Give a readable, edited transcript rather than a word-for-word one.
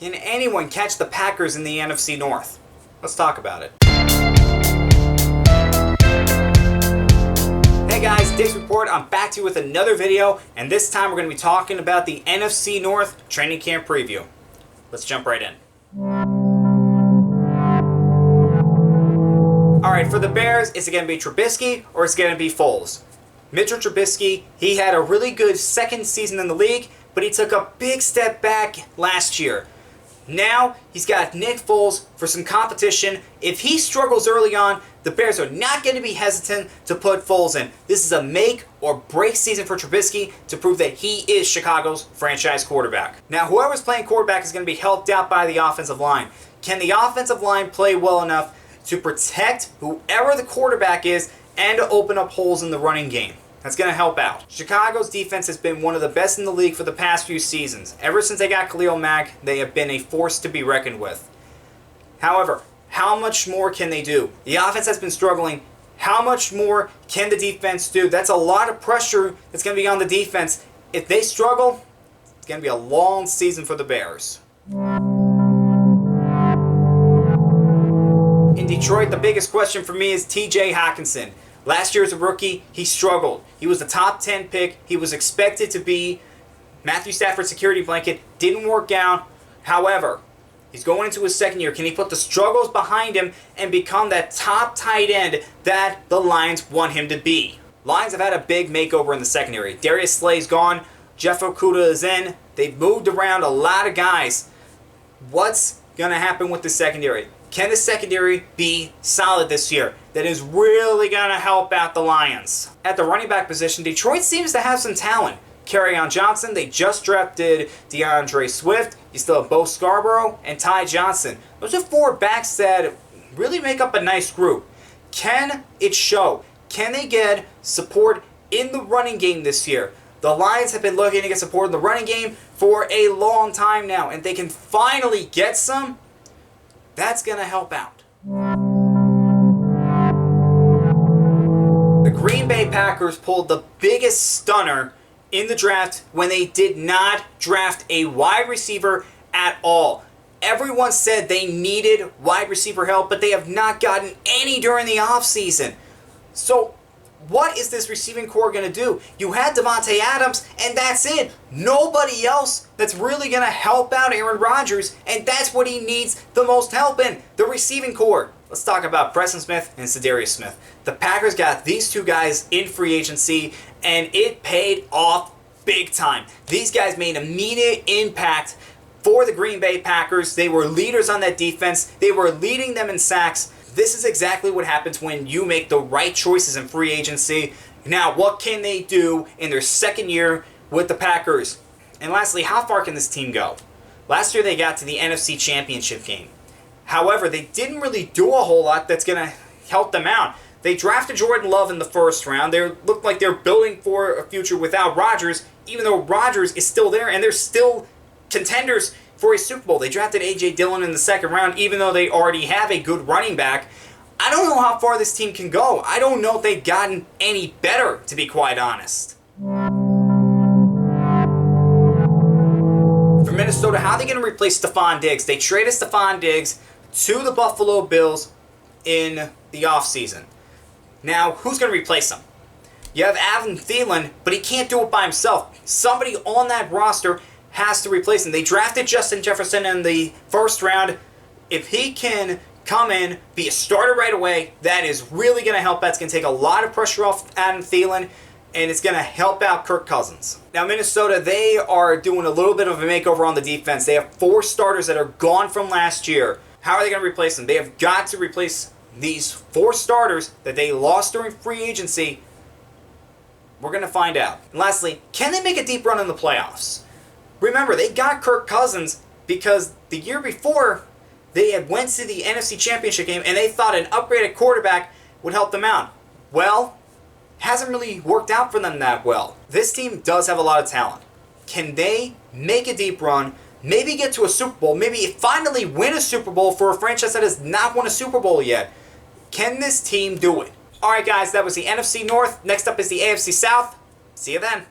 Can anyone catch the Packers in the NFC North? Let's talk about it. Hey guys, Dick's Report. I'm back to you with another video, and this time we're going to be talking about the NFC North training camp preview. Let's jump right in. Alright, for the Bears, is it going to be Trubisky or is it going to be Foles? Mitchell Trubisky, he had a really good second season in the league, but he took a big step back last year. Now, he's got Nick Foles for some competition. If he struggles early on, the Bears are not going to be hesitant to put Foles in. This is a make or break season for Trubisky to prove that he is Chicago's franchise quarterback. Now, whoever's playing quarterback is going to be helped out by the offensive line. Can the offensive line play well enough to protect whoever the quarterback is and to open up holes in the running game? That's going to help out. Chicago's defense has been one of the best in the league for the past few seasons. Ever since they got Khalil Mack, they have been a force to be reckoned with. However, how much more can they do? The offense has been struggling. How much more can the defense do? That's a lot of pressure that's going to be on the defense. If they struggle, it's going to be a long season for the Bears. In Detroit, the biggest question for me is TJ Hockenson. Last year as a rookie, he struggled. He was the top 10 pick. He was expected to be Matthew Stafford's security blanket. Didn't work out. However, he's going into his second year. Can he put the struggles behind him and become that top tight end that the Lions want him to be? Lions have had a big makeover in the secondary. Darius Slay's gone. Jeff Okudah is in. They've moved around a lot of guys. What's going to happen with the secondary? Can the secondary be solid this year? That is really going to help out the Lions. At the running back position, Detroit seems to have some talent. Kerryon Johnson, they just drafted DeAndre Swift. You still have Bo Scarborough and Ty Johnson. Those are four backs that really make up a nice group. Can it show? Can they get support in the running game this year? The Lions have been looking to get support in the running game for a long time now, and they can finally get some. That's going to help out. The Green Bay Packers pulled the biggest stunner in the draft when they did not draft a wide receiver at all. Everyone said they needed wide receiver help, but they have not gotten any during the offseason. So, what is this receiving core going to do? You had Devontae Adams, and that's it. Nobody else that's really going to help out Aaron Rodgers, and that's what he needs the most help in, the receiving core. Let's talk about Preston Smith and Za'Darius Smith. The Packers got these two guys in free agency, and it paid off big time. These guys made immediate impact for the Green Bay Packers. They were leaders on that defense. They were leading them in sacks. This is exactly what happens when you make the right choices in free agency. Now, what can they do in their second year with the Packers? And lastly, how far can this team go? Last year they got to the NFC Championship game. However, they didn't really do a whole lot that's going to help them out. They drafted Jordan Love in the first round. They looked like they're building for a future without Rodgers, even though Rodgers is still there and they're still contenders for a Super Bowl. They drafted A.J. Dillon in the second round, even though they already have a good running back. I don't know how far this team can go. I don't know if they've gotten any better, to be quite honest. For Minnesota, how are they going to replace Stephon Diggs? They traded Stephon Diggs to the Buffalo Bills in the offseason. Now, who's going to replace him? You have Adam Thielen, but he can't do it by himself. Somebody on that roster has to replace him. They drafted Justin Jefferson in the first round. If he can come in, be a starter right away, that is really going to help. That's going to take a lot of pressure off Adam Thielen, and it's going to help out Kirk Cousins. Now, Minnesota, they are doing a little bit of a makeover on the defense. They have four starters that are gone from last year. How are they going to replace them? They have got to replace these four starters that they lost during free agency. We're going to find out. And lastly, can they make a deep run in the playoffs? Remember, they got Kirk Cousins because the year before, they had went to the NFC Championship game and they thought an upgraded quarterback would help them out. Well, hasn't really worked out for them that well. This team does have a lot of talent. Can they make a deep run, maybe get to a Super Bowl, maybe finally win a Super Bowl for a franchise that has not won a Super Bowl yet? Can this team do it? Alright guys, that was the NFC North. Next up is the AFC South. See you then.